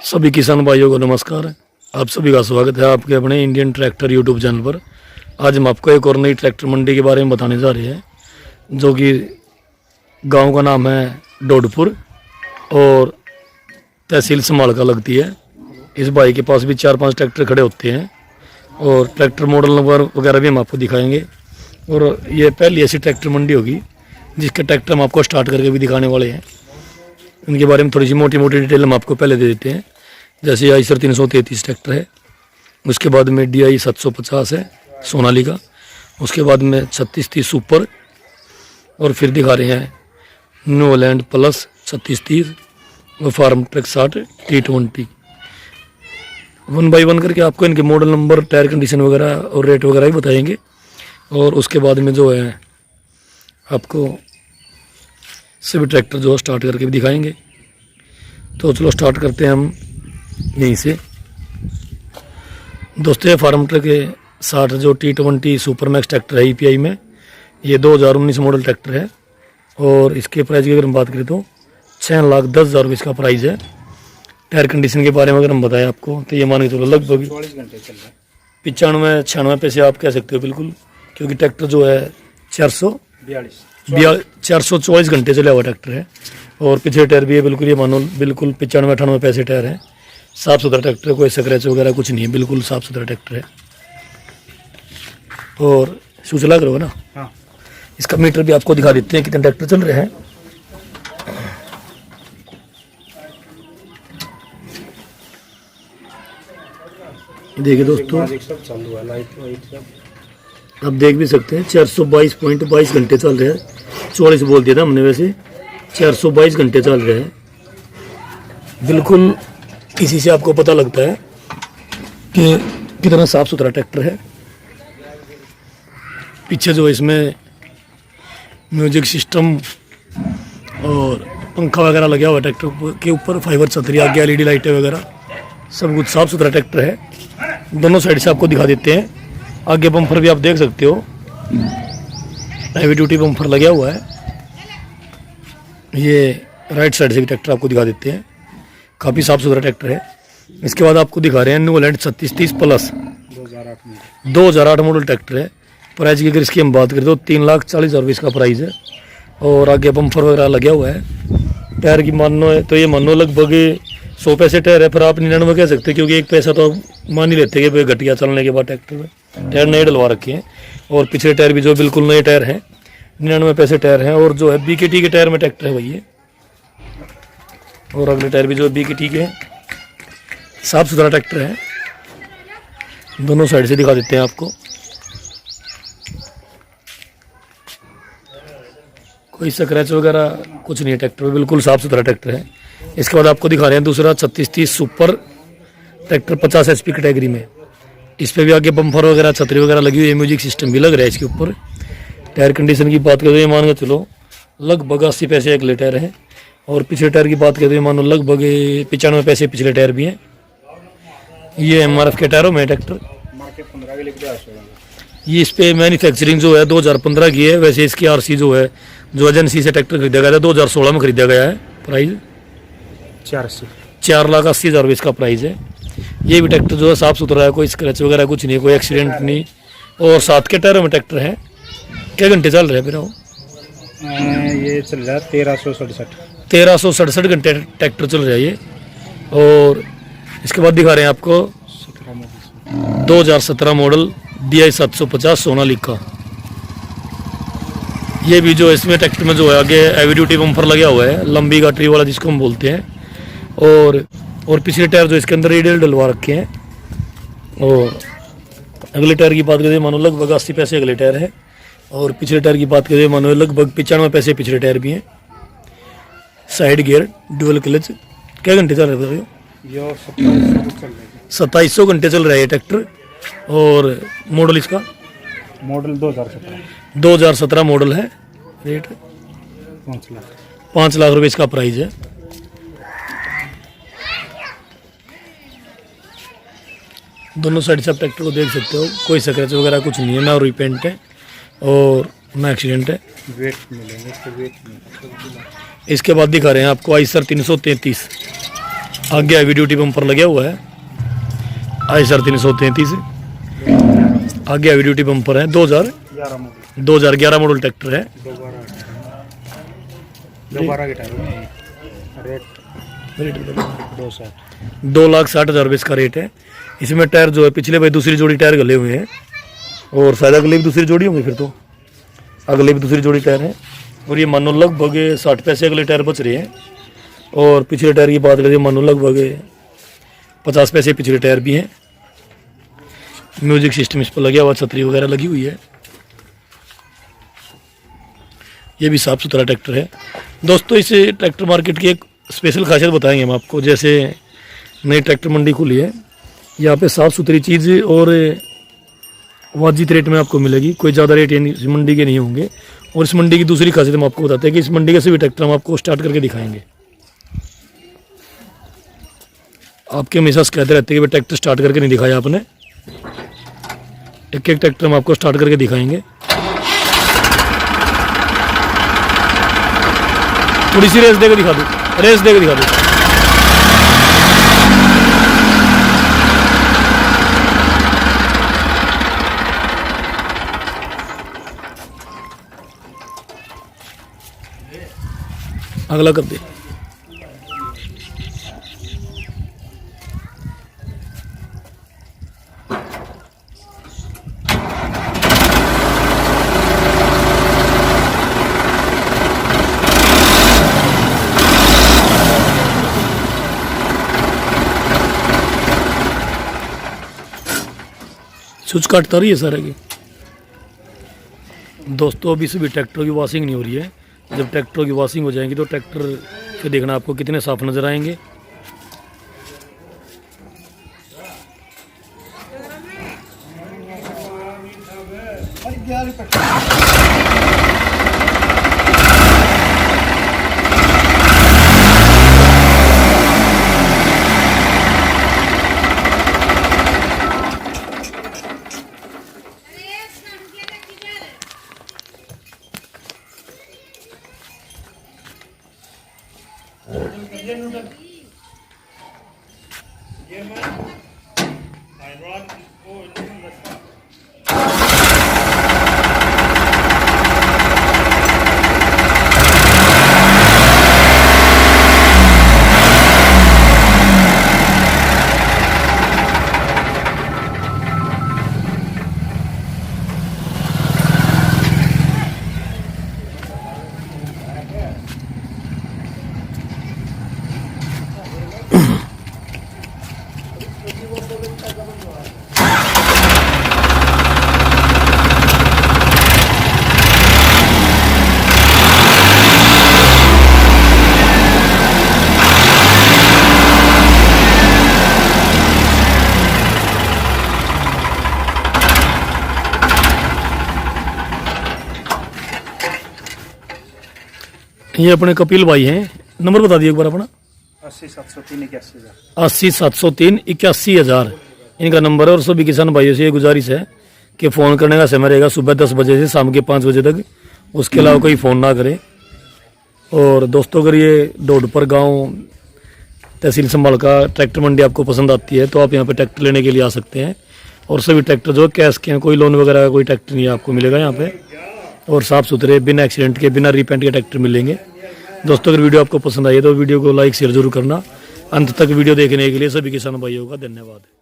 सभी किसान भाइयों को नमस्कार। आप सभी का स्वागत है आपके अपने इंडियन ट्रैक्टर यूट्यूब चैनल पर। आज हम आपको एक और नई ट्रैक्टर मंडी के बारे में बताने जा रहे हैं, जो कि गांव का नाम है डोडपुर और तहसील समाल का लगती है। इस भाई के पास भी 4-5 ट्रैक्टर खड़े होते हैं और ट्रैक्टर मॉडल नंबर वगैरह भी हम आपको दिखाएंगे। और ये पहली ऐसी ट्रैक्टर मंडी होगी जिसके ट्रैक्टर हम आपको स्टार्ट करके भी दिखाने वाले हैं। इनके बारे में थोड़ी सी मोटी मोटी डिटेल हम आपको पहले दे देते हैं। जैसे आइसर 333 ट्रैक्टर है, उसके बाद में DI 750 है सोनालिका, उसके बाद में 3630 सुपर, और फिर दिखा रहे हैं न्यूलैंड प्लस 3630 और फार्म ट्रैक 60 T20। 1 बाई 1 करके आपको इनके मॉडल नंबर, टायर कंडीशन वगैरह और रेट वगैरह भी बताएंगे। और उसके बाद में जो है आपको सभी ट्रैक्टर जो स्टार्ट करके भी दिखाएंगे। तो चलो स्टार्ट करते हैं हम यहीं से। दोस्तों, फार्म ट्रक के 60 जो T20 सुपर मैक्स ट्रैक्टर है EPI में, ये 2019 मॉडल ट्रैक्टर है। और इसके प्राइस की अगर हम बात करें तो 6,10,000 रुपये इसका प्राइस है। टायर कंडीशन के बारे में अगर हम बताएं आपको तो ये मान के चलो लगभग 95-96 पैसे आप कह सकते हो बिल्कुल, क्योंकि ट्रैक्टर जो है 424 घंटे चला हुआ ट्रैक्टर है। और पीछे टायर भी है बिल्कुल, ये मानो बिल्कुल 95-98 पैसे टायर है। साफ़ सुथरा ट्रैक्टर है, कोई स्क्रैच वगैरह कुछ नहीं है, बिल्कुल साफ़ सुथरा ट्रैक्टर है। और शू चला करो ना। हाँ। इसका मीटर भी आपको दिखा देते हैं कितने ट्रैक्टर चल रहे हैं। देखिए दोस्तों, आप देख भी सकते हैं 422.22 घंटे चल रहे हैं। 44 बोल दिया था हमने, वैसे 422 घंटे चल रहे हैं। बिल्कुल इसी से आपको पता लगता है कि कितना साफ सुथरा ट्रैक्टर है। पीछे जो इसमें म्यूजिक सिस्टम और पंखा वगैरह लगा हुआ ट्रैक्टर के ऊपर, फाइबर छतरी, आगे LED लाइटें वगैरह, सब कुछ साफ सुथरा ट्रैक्टर है। दोनों साइड से आपको दिखा देते हैं। आगे बम्फर भी आप देख सकते हो, हैवी ड्यूटी बम्फर लगा हुआ है। ये राइट साइड से भी ट्रैक्टर आपको दिखा देते हैं, काफ़ी साफ सुथरा ट्रैक्टर है। इसके बाद आपको दिखा रहे हैं न्यूलैंड 3630 प्लस 2008 मॉडल ट्रैक्टर है। प्राइस की अगर इसकी हम बात करें तो 3,40,000 रुपये इसका प्राइस है। और आगे बम्फर वगैरह लगा हुआ है। टायर की मानो है तो ये मानो लगभग 100 पैसे टायर है, पर आप 99 कह सकते हैं, क्योंकि 1 पैसा तो मान ही लेते हैं कि घटिया चलने के बाद ट्रैक्टर में टायर नए डलवा रखे हैं। और पिछले टायर भी जो बिल्कुल नए टायर हैं, 99 पैसे टायर हैं। और जो है BKT के टायर में ट्रैक्टर है भैया। और अगले टायर भी जो BKT के हैं, साफ सुथरा ट्रैक्टर है। दोनों साइड से दिखा देते हैं आपको। कोई स्क्रैच वगैरह कुछ नहीं है ट्रैक्टर में, बिल्कुल साफ सुथरा ट्रैक्टर है। इसके बाद आपको दिखा रहे हैं दूसरा 3630 सुपर ट्रैक्टर 50 HP कैटेगरी में। इस पर भी आगे बम्फर वगैरह, छतरी वगैरह लगी हुई है, म्यूजिक सिस्टम भी लग रहा है इसके ऊपर। टायर कंडीशन की बात करें तो ये मान के चलो लगभग 80 पैसे अगले टायर है। और पिछले टायर की बात करें तो ये मानो लगभग 95 पैसे पिछले टायर भी हैं। ये MRF के टायरों में ट्रैक्टर, ये इस पे मैन्युफैक्चरिंग जो है 2015 की है। वैसे इसकी RC जो है, जो एजेंसी से ट्रैक्टर खरीदा गया था 2016 में खरीदा गया है। प्राइस 4,80,000 रुपये इसका प्राइस है। ये भी ट्रैक्टर जो है साफ़ सुथरा है, कोई स्क्रैच वगैरह कुछ नहीं, कोई एक्सीडेंट नहीं। और 7 के टायरों में ट्रैक्टर है। क्या घंटे चल रहे हैं फिर वो? ये चल रहा है 1367 घंटे ट्रैक्टर चल रहा है ये। और इसके बाद दिखा रहे हैं आपको 2017 मॉडल DI 750 सोनालिका। ये भी जो इसमें ट्रैक्टर में जो है आगे हैवी ड्यूटी बम्फर लगा हुआ है, लंबी गाटरी वाला जिसको हम बोलते हैं। और पिछले टायर जो इसके अंदर रेडियल डलवा रखे हैं। और अगले टायर की बात करें मानो लगभग 80 पैसे अगले टायर है। और पिछले टायर की बात करें मानो लगभग 95 पैसे पिछले टायर भी हैं। Side gear, dual clutch. क्या घंटे चल रहे हैं? 2700 घंटे चल रहा है ये ट्रैक्टर। और मॉडल इसका मॉडल 2017 मॉडल है। रेट 5 लाख रुपये इसका प्राइस है। दोनों साइड से आप ट्रैक्टर को देख सकते हो, कोई स्क्रैच वगैरह कुछ नहीं है, ना रिपेंट है और ना एक्सीडेंट है। वेट मिलेंगे इसके, वेट मिलेंगे। इसके बाद दिखा रहे हैं आपको आइसर 333 आगे हैवी ड्यूटी बम्पर लगा हुआ है ISR 333। आगे हैवी ड्यूटी बम्पर है 2011 मॉडल ट्रैक्टर है। 212 के टायर में रेट 2,60,000 रुपये इसका रेट है। इसमें टायर जो है पिछले भाई दूसरी जोड़ी टायर गले हुए हैं और शायद अगले भी दूसरी जोड़ी होंगी, फिर तो अगले भी दूसरी जोड़ी टायर है। और ये मानो लगभग 60 पैसे अगले टायर बच रहे हैं और पिछले टायर की बात करें मानो लगभग 50 पैसे पिछले टायर भी हैं। म्यूजिक सिस्टम इस पर लगा हुआ, छतरी वगैरह लगी हुई है। ये भी साफ़ सुथरा ट्रैक्टर है। दोस्तों इस ट्रैक्टर मार्केट की एक स्पेशल खासियत बताएंगे हम आपको। जैसे नई ट्रैक्टर मंडी खुली है, यहाँ पे साफ़ सुथरी चीज़ और वाजिब रेट में आपको मिलेगी। कोई ज़्यादा रेट इस मंडी के नहीं होंगे। और इस मंडी की दूसरी खासियत हम आपको बताते हैं कि इस मंडी के सभी ट्रैक्टर हम आपको स्टार्ट करके दिखाएंगे। आपके हमेशा कहते रहते हैं कि ट्रैक्टर स्टार्ट करके नहीं दिखाया आपने। एक एक ट्रैक्टर हम आपको स्टार्ट करके दिखाएंगे। थोड़ी सी रेस देकर दिखा दो, रेस देकर दिखा दो। अगला कर दे। स्विच काटता रही है सारे की। दोस्तों अभी सभी ट्रैक्टर की वॉशिंग नहीं हो रही है। जब ट्रैक्टर की वॉशिंग हो जाएंगी तो ट्रैक्टर के देखना आपको कितने साफ नजर आएंगे। ये अपने कपिल भाई हैं। नंबर बता दिए एक बार अपना। 80,703,81,000 इनका नंबर है। और सभी किसान भाइयों से ये गुजारिश है कि फ़ोन करने का समय रहेगा सुबह 10 बजे से शाम के 5 बजे तक। उसके अलावा कोई फ़ोन ना करें। और दोस्तों अगर ये डोडपर गांव तहसील संभाल का ट्रैक्टर मंडी आपको पसंद आती है तो आप यहाँ पे ट्रैक्टर लेने के लिए आ सकते हैं। और सभी ट्रैक्टर जो कैश के हैं, कोई लोन वगैरह का कोई ट्रैक्टर नहीं आपको मिलेगा यहाँ पे। और साफ़ सुथरे बिना एक्सीडेंट के बिना रिपेंट के ट्रैक्टर मिलेंगे। दोस्तों अगर वीडियो आपको पसंद आई है तो वीडियो को लाइक शेयर जरूर करना। अंत तक वीडियो देखने के लिए सभी किसान भाइयों का धन्यवाद।